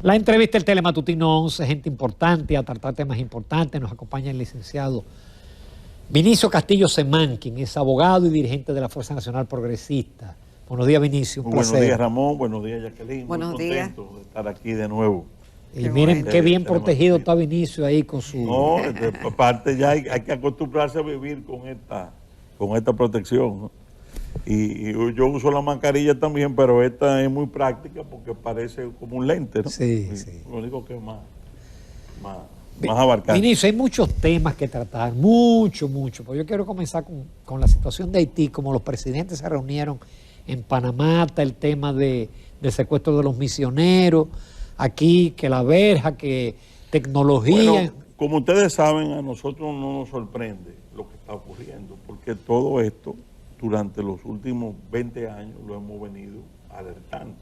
La entrevista del Telematutino 11, gente importante a tratar temas importantes. Nos acompaña el licenciado Vinicio Castillo Semán, quien es abogado y dirigente de la Fuerza Nacional Progresista. Buenos días, Vinicio, un placer. Buenos días, Ramón. Buenos días, Jacqueline. Buenos Muy contento de estar aquí de nuevo. Y miren qué bien protegido está Vinicio ahí con su... No, aparte ya hay que acostumbrarse a vivir con esta protección, ¿no? Y yo uso la mascarilla también, pero esta es muy práctica porque parece como un lente, ¿no? Sí, sí. Lo único que es más abarcante. Vinicio, hay muchos temas que tratar, mucho. Pues yo quiero comenzar con la situación de Haití, como los presidentes se reunieron en Panamá, está el tema del secuestro de los misioneros, aquí, que la verja, que tecnología. Bueno, como ustedes saben, a nosotros no nos sorprende lo que está ocurriendo, porque todo esto, durante los últimos 20 años, lo hemos venido alertando.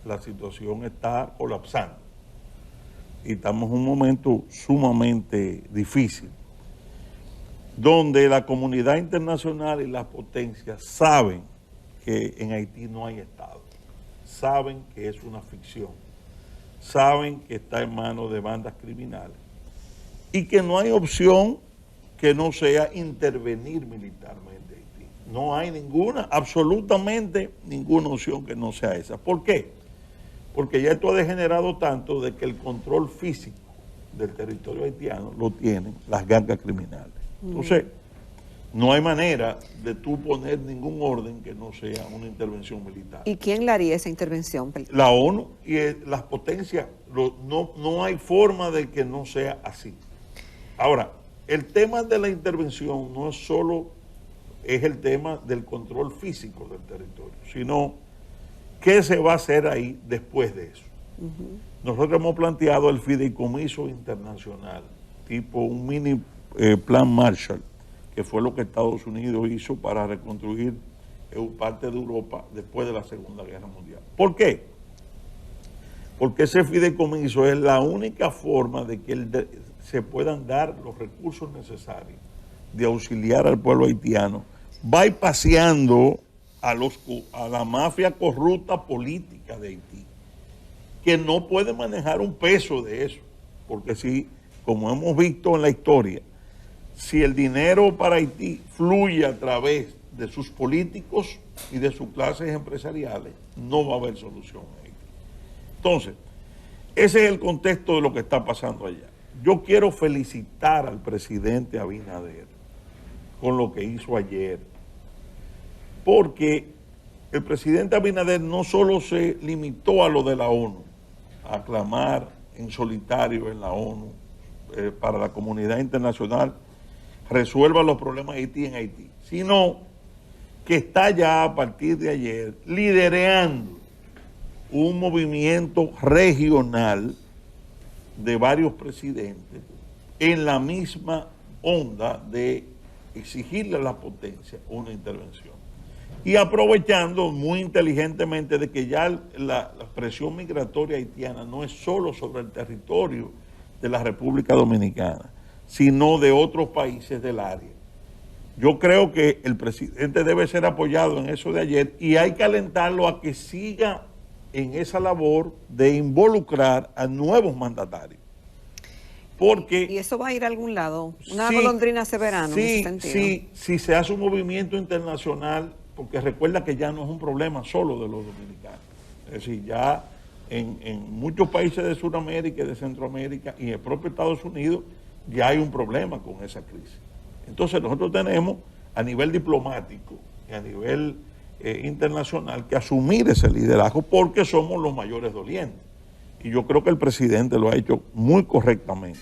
La situación está colapsando y estamos en un momento sumamente difícil, donde la comunidad internacional y las potencias saben que en Haití no hay Estado, saben que es una ficción, saben que está en manos de bandas criminales y que no hay opción que no sea intervenir militarmente en Haití. No hay ninguna, absolutamente ninguna opción que no sea esa. ¿Por qué? Porque ya esto ha degenerado tanto de que el control físico del territorio haitiano lo tienen las gangas criminales. Entonces, no hay manera de tú poner ningún orden que no sea una intervención militar. ¿Y quién le haría esa intervención? La ONU y las potencias, no hay forma de que no sea así. Ahora, el tema de la intervención no es solo el tema del control físico del territorio, sino qué se va a hacer ahí después de eso. Nosotros hemos planteado el fideicomiso internacional, tipo un mini plan Marshall, que fue lo que Estados Unidos hizo para reconstruir parte de Europa después de la Segunda Guerra Mundial. ¿Por qué? Porque ese fideicomiso es la única forma de que se puedan dar los recursos necesarios de auxiliar al pueblo haitiano, bypaseando a la mafia corrupta política de Haití, que no puede manejar un peso de eso, porque si, como hemos visto en la historia, si el dinero para Haití fluye a través de sus políticos y de sus clases empresariales, no va a haber solución a Haití. Entonces, ese es el contexto de lo que está pasando allá. Yo quiero felicitar al presidente Abinader con lo que hizo ayer, porque el presidente Abinader no solo se limitó a lo de la ONU, a clamar en solitario en la ONU para la comunidad internacional resuelva los problemas de Haití en Haití, sino que está ya a partir de ayer liderando un movimiento regional de varios presidentes en la misma onda de exigirle a la potencia una intervención. Y aprovechando muy inteligentemente de que ya la presión migratoria haitiana no es solo sobre el territorio de la República Dominicana, sino de otros países del área. Yo creo que el presidente debe ser apoyado en eso de ayer y hay que alentarlo a que siga en esa labor de involucrar a nuevos mandatarios. Porque ¿Y eso va a ir a algún lado? Una golondrina severana en ese sentido. Si se hace un movimiento internacional, porque recuerda que ya no es un problema solo de los dominicanos. Es decir, ya en muchos países de Sudamérica y de Centroamérica y en el propio Estados Unidos ya hay un problema con esa crisis. Entonces nosotros tenemos a nivel diplomático y a nivel internacional que asumir ese liderazgo porque somos los mayores dolientes. Y yo creo que el presidente lo ha hecho muy correctamente.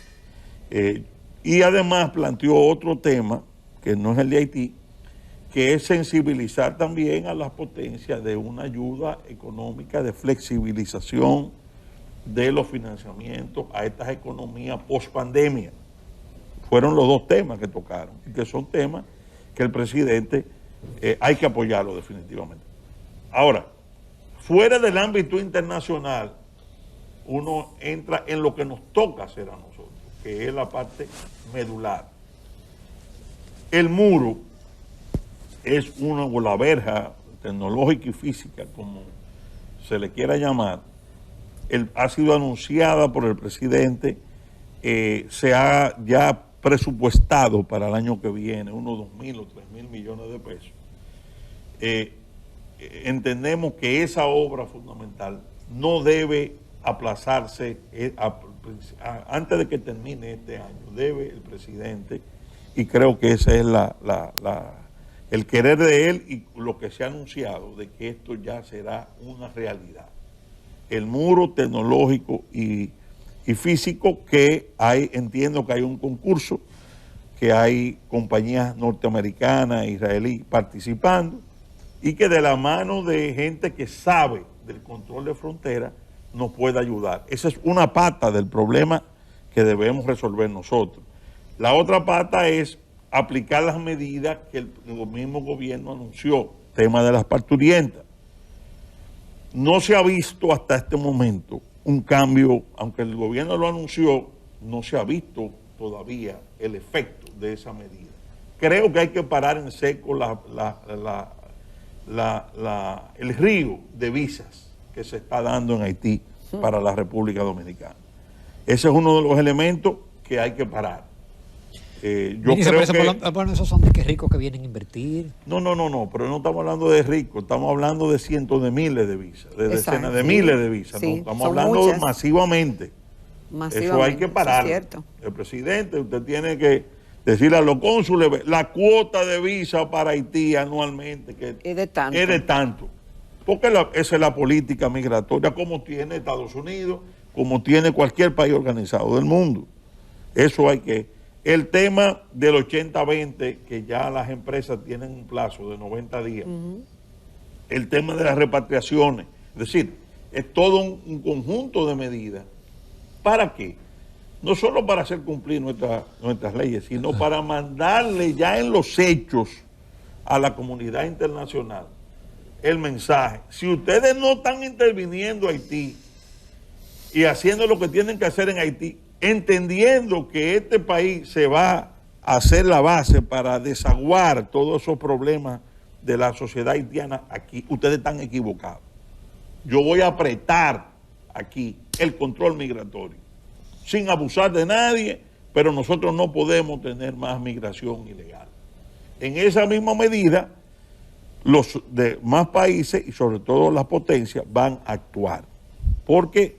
Y además planteó otro tema, que no es el de Haití, que es sensibilizar también a las potencias de una ayuda económica, de flexibilización de los financiamientos a estas economías post-pandemia. Fueron los dos temas que tocaron, y que son temas que el presidente hay que apoyarlo definitivamente. Ahora, fuera del ámbito internacional, uno entra en lo que nos toca hacer a nosotros, que es la parte medular. El muro es o la verja tecnológica y física, como se le quiera llamar, ha sido anunciada por el presidente, se ha ya presupuestado para el año que viene unos 2.000 o 3.000 millones de pesos. Entendemos que esa obra fundamental no debe aplazarse antes de que termine este año. Debe el presidente, y creo que ese es el querer de él y lo que se ha anunciado, de que esto ya será una realidad. El muro tecnológico y físico que hay, entiendo que hay un concurso, que hay compañías norteamericanas e israelíes participando, y que de la mano de gente que sabe del control de frontera nos puede ayudar. Esa es una pata del problema que debemos resolver nosotros. La otra pata es aplicar las medidas que el mismo gobierno anunció, tema de las parturientas. No se ha visto hasta este momento un cambio, aunque el gobierno lo anunció, no se ha visto todavía el efecto de esa medida. Creo que hay que parar en seco el río de visas que se está dando en Haití para la República Dominicana. Ese es uno de los elementos que hay que parar. Yo creo que... Bueno, esos son de que ricos que vienen a invertir. No, pero no estamos hablando de ricos, estamos hablando de cientos de miles de visas, de decenas de miles de visas. Sí, no, estamos hablando masivamente. Eso hay que parar. El presidente, usted tiene que decirle a los cónsules, la cuota de visa para Haití anualmente que es de tanto. Porque esa es la política migratoria como tiene Estados Unidos, como tiene cualquier país organizado del mundo. Eso hay que... El tema del 80-20, que ya las empresas tienen un plazo de 90 días. El tema de las repatriaciones. Es decir, es todo un conjunto de medidas. ¿Para qué? No solo para hacer cumplir nuestras leyes, sino para mandarle ya en los hechos a la comunidad internacional el mensaje. Si ustedes no están interviniendo Haití y haciendo lo que tienen que hacer en Haití, entendiendo que este país se va a hacer la base para desaguar todos esos problemas de la sociedad haitiana aquí, ustedes están equivocados. Yo voy a apretar aquí el control migratorio, sin abusar de nadie, pero nosotros no podemos tener más migración ilegal. En esa misma medida, los demás países y sobre todo las potencias van a actuar. Porque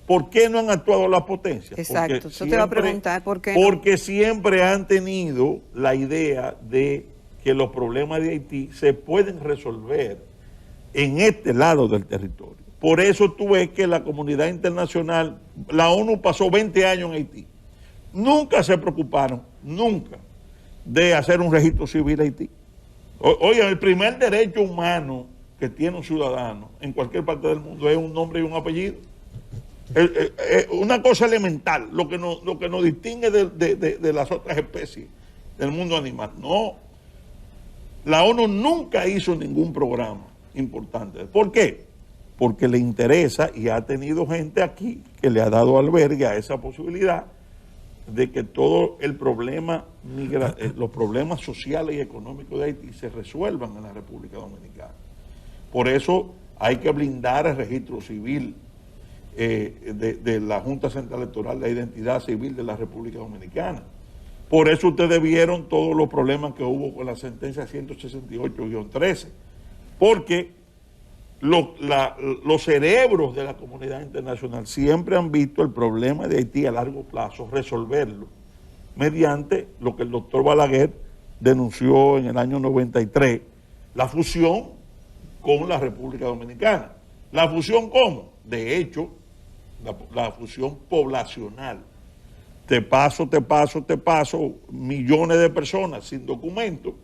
¿por qué no han actuado las potencias? Exacto, yo te voy a preguntar por qué. Porque siempre han tenido la idea de que los problemas de Haití se pueden resolver en este lado del territorio. Por eso tú ves que la comunidad internacional, la ONU pasó 20 años en Haití. Nunca se preocuparon, nunca, de hacer un registro civil a Haití. Oye, el primer derecho humano que tiene un ciudadano en cualquier parte del mundo es un nombre y un apellido. Una cosa elemental, lo que nos distingue de las otras especies del mundo animal. No, la ONU nunca hizo ningún programa importante. ¿Por qué? Porque le interesa y ha tenido gente aquí que le ha dado albergue a esa posibilidad de que todo el problema, los problemas sociales y económicos de Haití se resuelvan en la República Dominicana. Por eso hay que blindar el registro civil de la Junta Central Electoral, la identidad civil de la República Dominicana. Por eso ustedes vieron todos los problemas que hubo con la sentencia 168-13, porque los cerebros de la comunidad internacional siempre han visto el problema de Haití a largo plazo, resolverlo, mediante lo que el doctor Balaguer denunció en el año 93, la fusión con la República Dominicana. ¿La fusión cómo? De hecho, la fusión poblacional. Te paso millones de personas sin documento,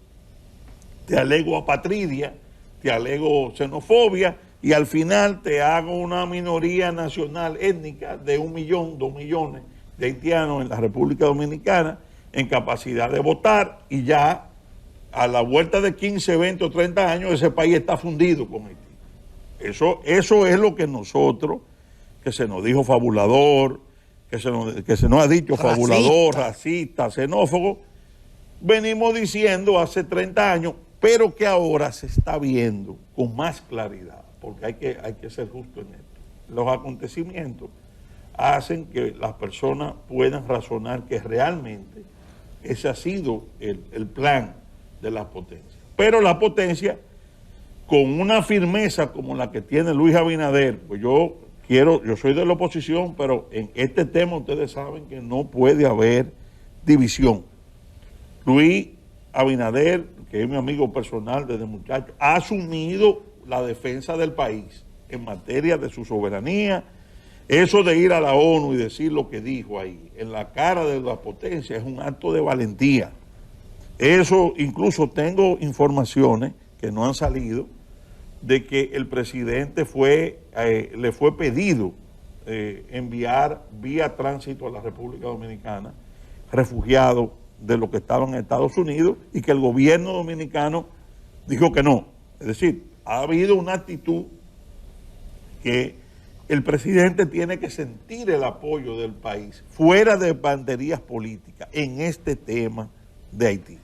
te alego apatridia, te alego xenofobia y al final te hago una minoría nacional étnica de 1 millón, 2 millones de haitianos en la República Dominicana en capacidad de votar y ya a la vuelta de 15, 20 o 30 años ese país está fundido con Haití. Eso es lo que nosotros, que se nos dijo fabulador, que se nos ha dicho fabulador, racista, xenófobo, venimos diciendo hace 30 años, pero que ahora se está viendo con más claridad, porque hay que ser justo en esto. los acontecimientos hacen que las personas puedan razonar que realmente ese ha sido el plan de las potencias. Pero la potencia, con una firmeza como la que tiene Luis Abinader, pues yo soy de la oposición, pero en este tema ustedes saben que no puede haber división. Luis Abinader, que es mi amigo personal desde muchacho, ha asumido la defensa del país en materia de su soberanía. Eso de ir a la ONU y decir lo que dijo ahí, en la cara de la potencia, es un acto de valentía. Eso, incluso tengo informaciones que no han salido, de que el presidente le fue pedido enviar vía tránsito a la República Dominicana refugiados de los que estaban en Estados Unidos, y que el gobierno dominicano dijo que no. Es decir, ha habido una actitud que el presidente tiene que sentir el apoyo del país, fuera de banderías políticas, en este tema de Haití.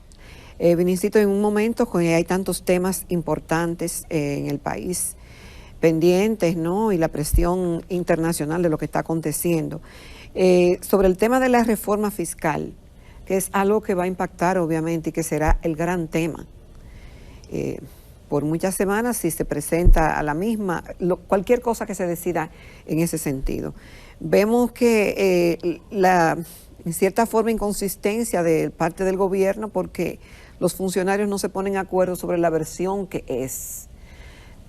Vinicito, en un momento que hay tantos temas importantes en el país pendientes, ¿no? Y la presión internacional de lo que está aconteciendo. Sobre el tema de la reforma fiscal, que es algo que va a impactar obviamente y que será el gran tema. Por muchas semanas, si se presenta a la misma, cualquier cosa que se decida en ese sentido. Vemos que en cierta forma, inconsistencia de parte del gobierno, porque los funcionarios no se ponen de acuerdo sobre la versión que es.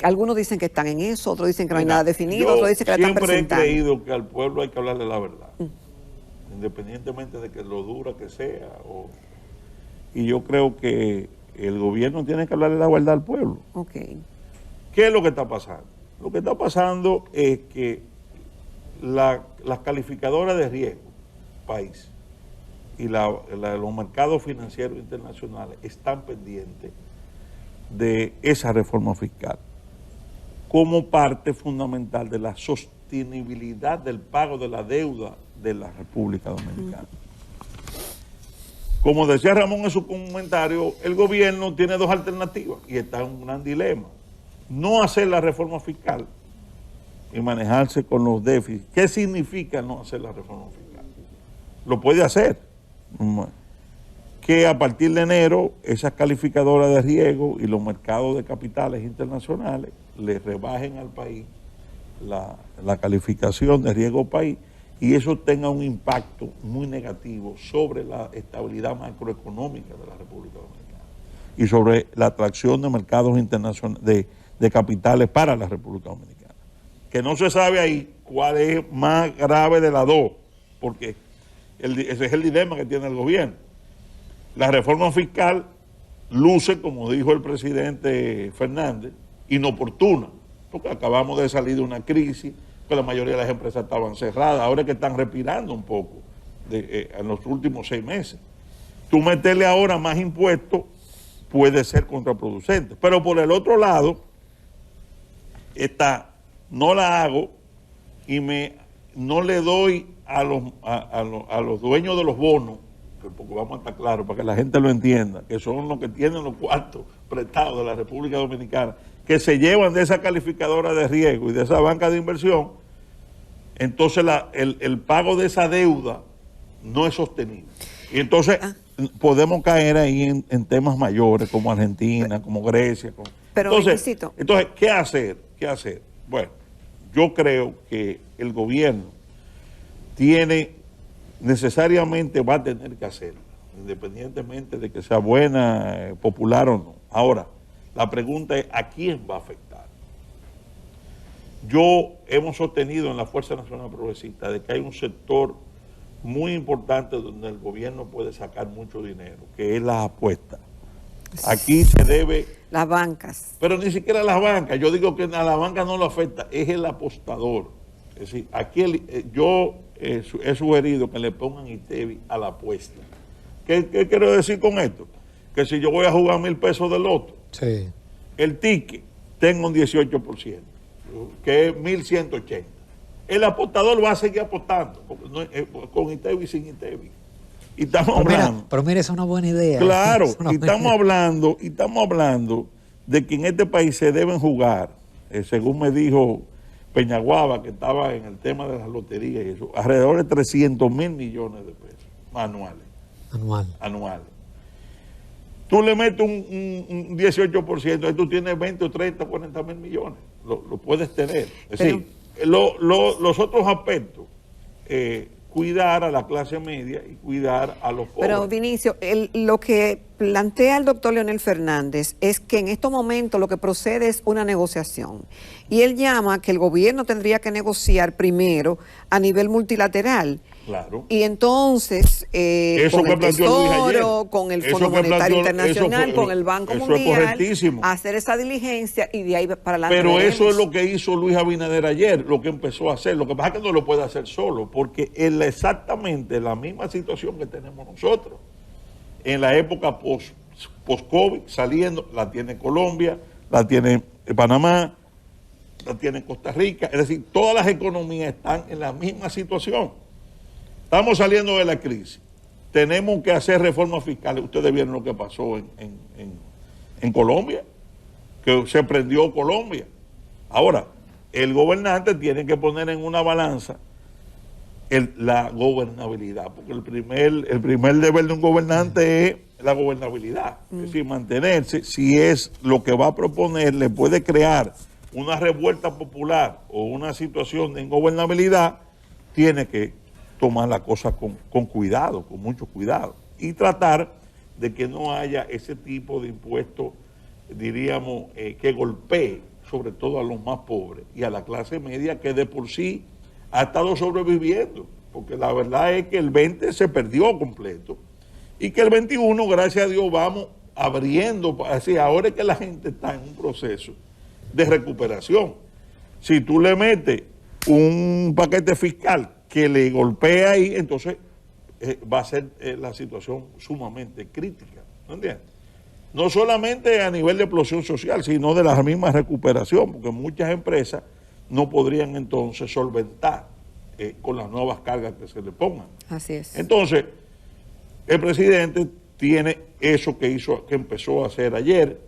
Algunos dicen que están en eso, otros dicen que no hay nada definido, otros dicen que la están presentando. Siempre he creído que al pueblo hay que hablarle la verdad, independientemente de que lo dura que sea. Y yo creo que el gobierno tiene que hablarle la verdad al pueblo. Okay. ¿Qué es lo que está pasando? Lo que está pasando es que las calificadoras de riesgo, país, y los mercados financieros internacionales están pendientes de esa reforma fiscal como parte fundamental de la sostenibilidad del pago de la deuda de la República Dominicana. Como decía Ramón en su comentario, el gobierno tiene dos alternativas y está en un gran dilema. No hacer la reforma fiscal y manejarse con los déficits. ¿Qué significa no hacer la reforma fiscal? Lo puede hacer. Que a partir de enero esas calificadoras de riesgo y los mercados de capitales internacionales le rebajen al país la calificación de riesgo país, y eso tenga un impacto muy negativo sobre la estabilidad macroeconómica de la República Dominicana y sobre la atracción de mercados internacionales de capitales para la República Dominicana. Que no se sabe ahí cuál es más grave de las dos, porque ese es el dilema que tiene el gobierno. La reforma fiscal luce, como dijo el presidente Fernández, inoportuna, porque acabamos de salir de una crisis, que la mayoría de las empresas estaban cerradas, ahora es que están respirando un poco en los últimos 6 meses. Tú meterle ahora más impuestos puede ser contraproducente. Pero por el otro lado, no la hago y no le doy a los dueños de los bonos, porque vamos a estar claros para que la gente lo entienda, que son los que tienen los cuartos prestados de la República Dominicana, que se llevan de esa calificadora de riesgo y de esa banca de inversión. Entonces el pago de esa deuda no es sostenible. Y entonces podemos caer ahí en temas mayores como Argentina, como Grecia. Entonces, ¿qué hacer? Bueno, yo creo que el gobierno necesariamente va a tener que hacerlo, independientemente de que sea buena, popular o no. Ahora, la pregunta es, ¿a quién va a afectar? Hemos sostenido en la Fuerza Nacional Progresista de que hay un sector muy importante donde el gobierno puede sacar mucho dinero, que es las apuestas. Aquí se debe... Las bancas. Pero ni siquiera las bancas. Yo digo que a la banca no lo afecta, es el apostador. Es decir, aquí yo he sugerido que le pongan ITEVI a la apuesta. ¿Qué quiero decir con esto? Que si yo voy a jugar 1,000 pesos de loto, sí, el ticket tengo un 18%, que es 1,180. El apostador va a seguir apostando, con ITEVI y sin ITEVI. Y estamos hablando. Pero mira, esa es una buena idea. Claro, y estamos hablando de que en este país se deben jugar, según me dijo Peñaguaba, que estaba en el tema de las loterías y eso, alrededor de 300.000 millones de pesos anuales. Tú le metes un 18%, ahí tú tienes 20 o 30 o 40.000 millones. Lo puedes tener. Es decir, los otros aspectos, cuidar a la clase media y cuidar a los pobres. Pero Vinicio, lo que plantea el doctor Leonel Fernández es que en estos momentos lo que procede es una negociación. Y él llama que el gobierno tendría que negociar primero a nivel multilateral. Claro. Y entonces, con el Tesoro, con el Fondo Monetario Internacional, con el Banco Mundial, hacer esa diligencia y de ahí para adelante. Pero eso es lo que hizo Luis Abinader ayer, lo que empezó a hacer. Lo que pasa es que no lo puede hacer solo, porque es exactamente la misma situación que tenemos nosotros. En la época post-COVID, saliendo, la tiene Colombia, la tiene Panamá, la tiene Costa Rica. Es decir, todas las economías están en la misma situación. Estamos saliendo de la crisis. Tenemos que hacer reformas fiscales. Ustedes vieron lo que pasó en Colombia, que se prendió Colombia. Ahora, el gobernante tiene que poner en una balanza la gobernabilidad, porque el primer deber de un gobernante es la gobernabilidad. Es decir, mantenerse. Si es lo que va a proponer, le puede crear una revuelta popular o una situación de ingobernabilidad, tiene que tomar la cosa con cuidado, con mucho cuidado, y tratar de que no haya ese tipo de impuestos, diríamos, que golpee sobre todo a los más pobres y a la clase media, que de por sí ha estado sobreviviendo, porque la verdad es que el 20 se perdió completo y que el 21, gracias a Dios, vamos abriendo. Así, ahora es que la gente está en un proceso de recuperación. Si tú le metes un paquete fiscal que le golpea ahí, entonces va a ser la situación sumamente crítica, ¿no entiendes? No solamente a nivel de explosión social, sino de la misma recuperación, porque muchas empresas no podrían entonces solventar con las nuevas cargas que se le pongan. Así es. Entonces, el presidente tiene eso que empezó a hacer ayer,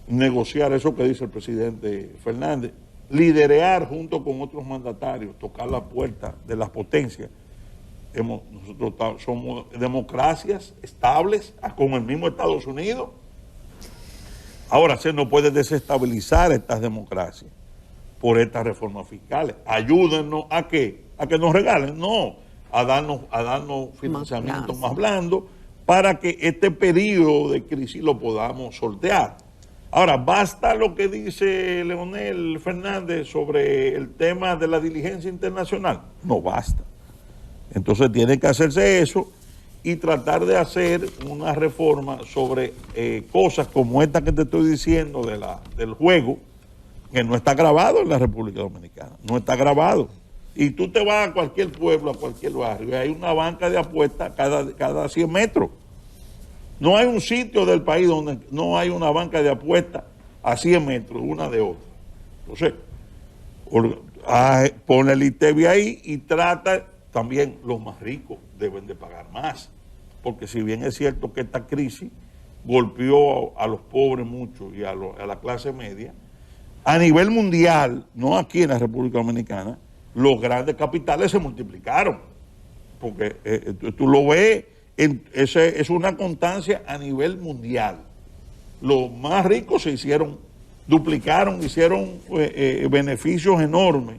negociar eso que dice el presidente Fernández, liderear junto con otros mandatarios, tocar la puerta de las potencias. Nosotros somos democracias estables, con el mismo Estados Unidos. Ahora se no puede desestabilizar estas democracias por estas reformas fiscales. Ayúdennos a que nos regalen, no, a darnos financiamiento más blando para que este periodo de crisis lo podamos sortear. Ahora, ¿basta lo que dice Leonel Fernández sobre el tema de la diligencia internacional? No basta. Entonces tiene que hacerse eso y tratar de hacer una reforma sobre cosas como esta que te estoy diciendo del juego, que no está grabado en la República Dominicana, no está grabado. Y tú te vas a cualquier pueblo, a cualquier barrio, y hay una banca de apuestas cada 100 metros. No hay un sitio del país donde no hay una banca de apuestas a 100 metros, una de otra. Entonces, pone el ITEVI ahí y trata, también los más ricos deben de pagar más. Porque si bien es cierto que esta crisis golpeó a los pobres mucho y a la clase media, a nivel mundial, no aquí en la República Dominicana, los grandes capitales se multiplicaron. Porque tú lo ves. Es una constancia a nivel mundial. Los más ricos se duplicaron, hicieron beneficios enormes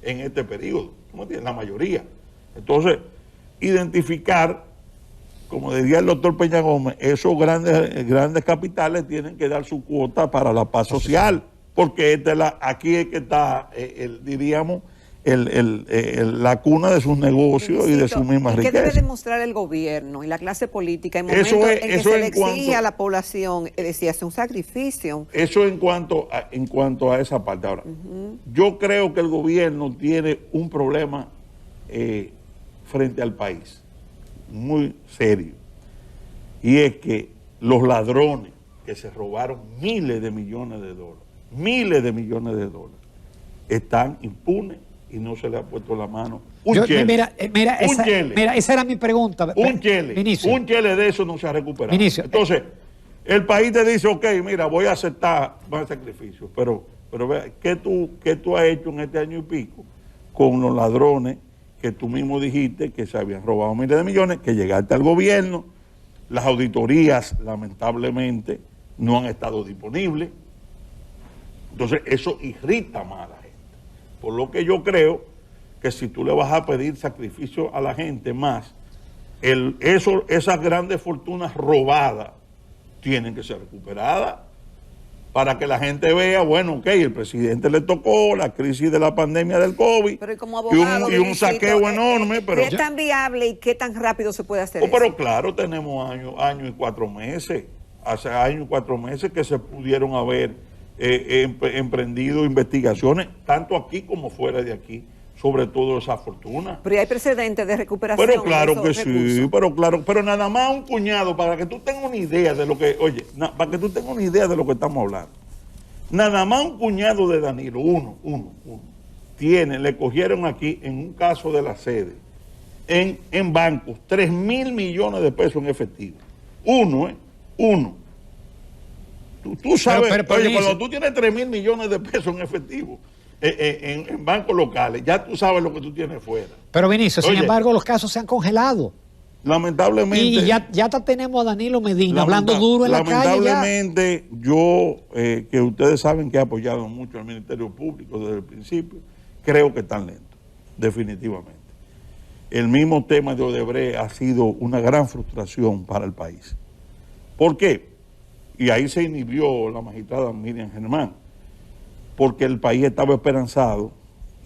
en este periodo, ¿cómo entiendes? La mayoría. Entonces, identificar, como decía el doctor Peña Gómez, esos grandes capitales tienen que dar su cuota para la paz social, porque aquí es que está, diríamos, la cuna de sus negocios y de sus mismas riquezas. ¿Qué debe demostrar el gobierno y la clase política en momentos en que se le exige a la población, es decir, hace un sacrificio? Eso en cuanto a esa parte. Ahora, yo creo que el gobierno tiene un problema frente al país, muy serio, y es que los ladrones que se robaron miles de millones de dólares, están impunes y no se le ha puesto la mano. Esa era mi pregunta. Un chele de eso no se ha recuperado. Entonces, el país te dice, ok, mira, voy a aceptar más sacrificios, pero pero vea, qué tú has hecho en este año y pico con los ladrones que tú mismo dijiste que se habían robado miles de millones, que llegaste al gobierno, las auditorías lamentablemente no han estado disponibles? Entonces eso irrita más a la gente. Por lo que yo creo que si tú le vas a pedir sacrificio a la gente más, esas grandes fortunas robadas tienen que ser recuperadas para que la gente vea, bueno, ok, el presidente le tocó la crisis de la pandemia del COVID, pero como abogado, y un saqueo enorme. Pero ¿qué tan viable y qué tan rápido se puede hacer eso? Pero claro, tenemos año y 4 meses, hace años y 4 meses que se pudieron haber emprendido investigaciones, tanto aquí como fuera de aquí, sobre todo esa fortuna. Pero hay precedentes de recuperación. Pero claro que recursos. sí, pero nada más un puñado, para que tú tengas una idea de lo que, oye, para que tú tengas una idea de lo que estamos hablando. Nada más un puñado de Danilo, uno, le cogieron aquí en un caso de la sede, en bancos, 3.000 millones de pesos en efectivo. Uno. Tú sabes, pero oye, cuando tú tienes 3.000 millones de pesos en efectivo en bancos locales, ya tú sabes lo que tú tienes fuera. Pero Vinicio, sin embargo, los casos se han congelado. Lamentablemente. Y ya tenemos a Danilo Medina hablando duro en la calle. Lamentablemente, yo, que ustedes saben que he apoyado mucho al Ministerio Público desde el principio, creo que están lentos, definitivamente. El mismo tema de Odebrecht ha sido una gran frustración para el país. ¿Por qué? Y ahí se inhibió la magistrada Miriam Germán, porque el país estaba esperanzado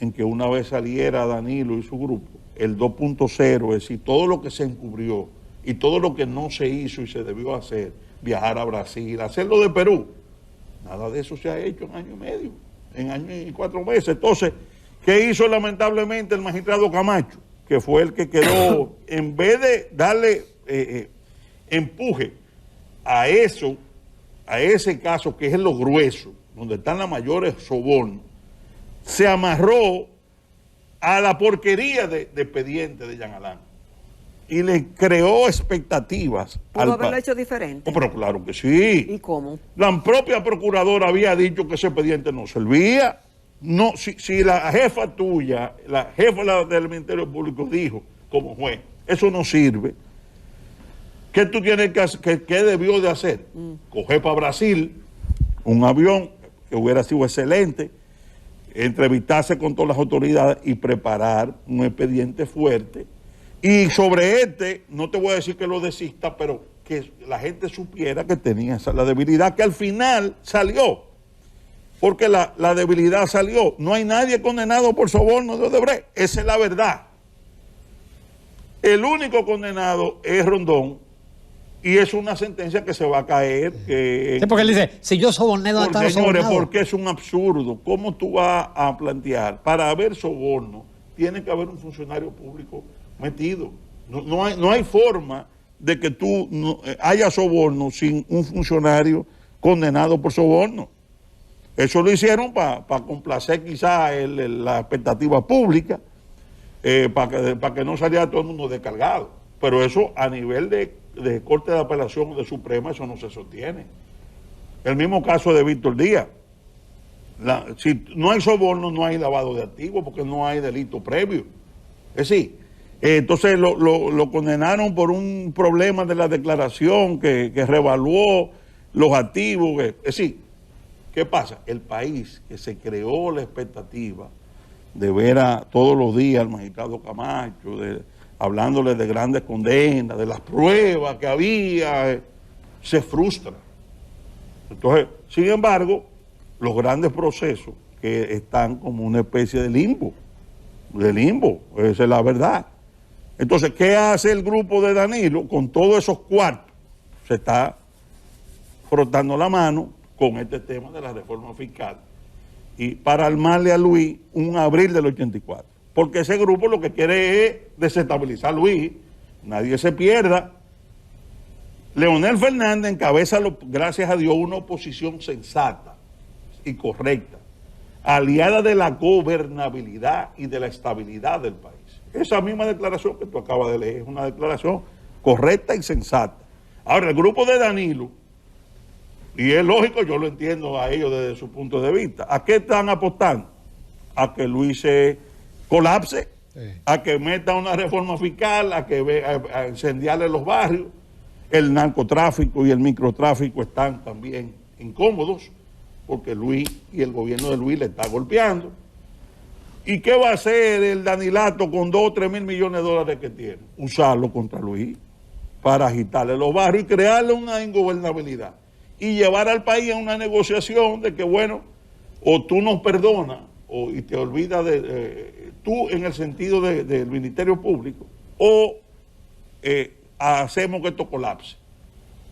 en que una vez saliera Danilo y su grupo, el 2.0, es decir, todo lo que se encubrió y todo lo que no se hizo y se debió hacer, viajar a Brasil, hacerlo de Perú, nada de eso se ha hecho en año y medio, en año y 4 meses. Entonces, ¿qué hizo lamentablemente el magistrado Camacho? Que fue el que quedó, en vez de darle empuje a eso, a ese caso que es lo grueso, donde están las mayores sobornos, se amarró a la porquería de expediente de Jean Alain y le creó expectativas. ¿Pudo haberlo hecho diferente? Oh, pero claro que sí. ¿Y cómo? La propia procuradora había dicho que ese expediente no servía. No, si la jefa tuya, la jefa del Ministerio Público dijo, como juez, eso no sirve, ¿qué tú tienes que hacer? ¿Qué debió de hacer? Coger para Brasil un avión que hubiera sido excelente, entrevistarse con todas las autoridades y preparar un expediente fuerte. Y sobre no te voy a decir que lo desista, pero que la gente supiera que tenía la debilidad, que al final salió. Porque la debilidad salió. No hay nadie condenado por soborno de Odebrecht. Esa es la verdad. El único condenado es Rondón. Y es una sentencia que se va a caer. Sí, porque él dice, si yo soborné, ¿dónde están los señores, sobornados? porque es un absurdo. ¿Cómo tú vas a plantear? Para haber soborno, tiene que haber un funcionario público metido. No hay forma de que tú haya soborno sin un funcionario condenado por soborno. Eso lo hicieron para complacer quizás la expectativa pública, para que no saliera todo el mundo descargado. Pero eso a nivel de Corte de Apelación de Suprema, eso no se sostiene. El mismo caso de Víctor Díaz. Si no hay soborno, no hay lavado de activos, porque no hay delito previo. Es decir, entonces lo condenaron por un problema de la declaración que revaluó los activos. Es decir, ¿qué pasa? El país que se creó la expectativa de ver todos los días al magistrado Camacho, hablándole de grandes condenas, de las pruebas que había, se frustra. Entonces, sin embargo, los grandes procesos que están como una especie de limbo, esa es la verdad. Entonces, ¿qué hace el grupo de Danilo con todos esos cuartos? Se está frotando la mano con este tema de la reforma fiscal y para armarle a Luis un abril del 84. Porque ese grupo lo que quiere es desestabilizar a Luis, nadie se pierda. Leonel Fernández encabeza, gracias a Dios, una oposición sensata y correcta, aliada de la gobernabilidad y de la estabilidad del país. Esa misma declaración que tú acabas de leer es una declaración correcta y sensata. Ahora, el grupo de Danilo Y es lógico, yo lo entiendo a ellos desde su punto de vista. ¿A qué están apostando? A que Luis se colapse, sí, a que meta una reforma fiscal, a incendiarle los barrios. El narcotráfico y el microtráfico están también incómodos porque Luis y el gobierno de Luis le está golpeando. ¿Y qué va a hacer el Danilato con 2 o 3 mil millones de dólares que tiene? Usarlo contra Luis para agitarle los barrios y crearle una ingobernabilidad. Y llevar al país a una negociación de que, bueno, o tú nos perdonas y te olvidas tú en el sentido del Ministerio Público, o hacemos que esto colapse.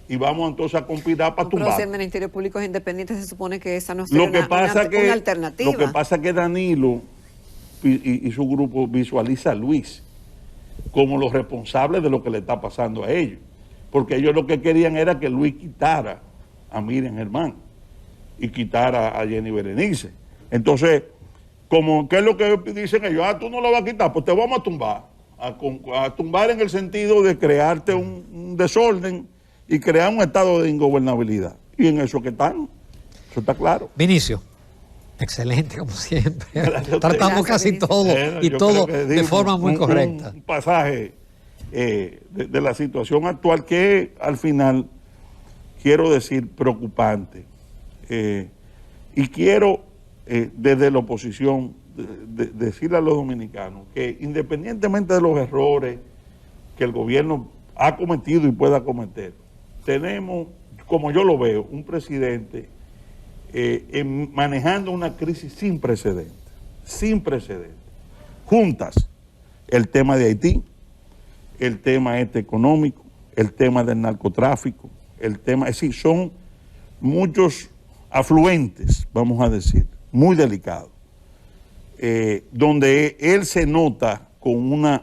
Y vamos entonces a conspirar para tumbar. Pero si el Ministerio Público es independiente, se supone que esa no sería una alternativa. Lo que pasa es que Danilo y su grupo visualiza a Luis como los responsables de lo que le está pasando a ellos. Porque ellos lo que querían era que Luis quitara a Miriam Germán y quitara a Jenny Berenice. Entonces, ¿qué es lo que dicen ellos? Tú no lo vas a quitar, pues te vamos a tumbar. A tumbar en el sentido de crearte un desorden y crear un estado de ingobernabilidad. Y en eso que están, eso está claro. Vinicio, excelente como siempre. Tratamos casi todo y todo de forma muy correcta. Un pasaje de la situación actual que al final, quiero decir, preocupante. Y quiero, desde la oposición, decirle a los dominicanos que independientemente de los errores que el gobierno ha cometido y pueda cometer, tenemos, como yo lo veo, un presidente manejando una crisis sin precedentes, juntas el tema de Haití, el tema económico, el tema del narcotráfico, el tema, es decir, son muchos afluentes, vamos a decir, muy delicados, donde él se nota con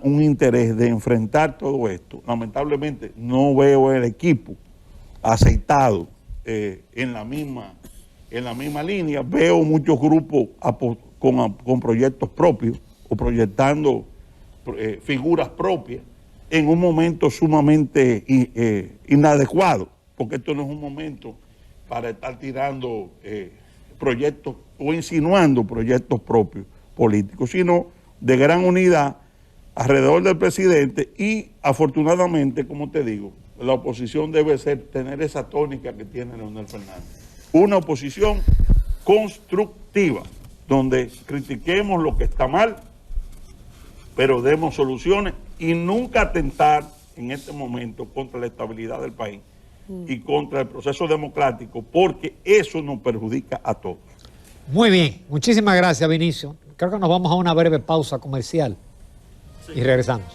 un interés de enfrentar todo esto. Lamentablemente no veo el equipo aceitado en la misma línea. Veo muchos grupos con proyectos propios o proyectando figuras propias en un momento sumamente inadecuado, porque esto no es un momento para estar tirando proyectos o insinuando proyectos propios políticos, sino de gran unidad alrededor del presidente. Y afortunadamente, como te digo, la oposición debe tener esa tónica que tiene Leonel Fernández, una oposición constructiva, donde critiquemos lo que está mal, pero demos soluciones y nunca atentar en este momento contra la estabilidad del país y contra el proceso democrático, porque eso nos perjudica a todos. Muy bien, muchísimas gracias, Vinicio. Creo que nos vamos a una breve pausa comercial y regresamos.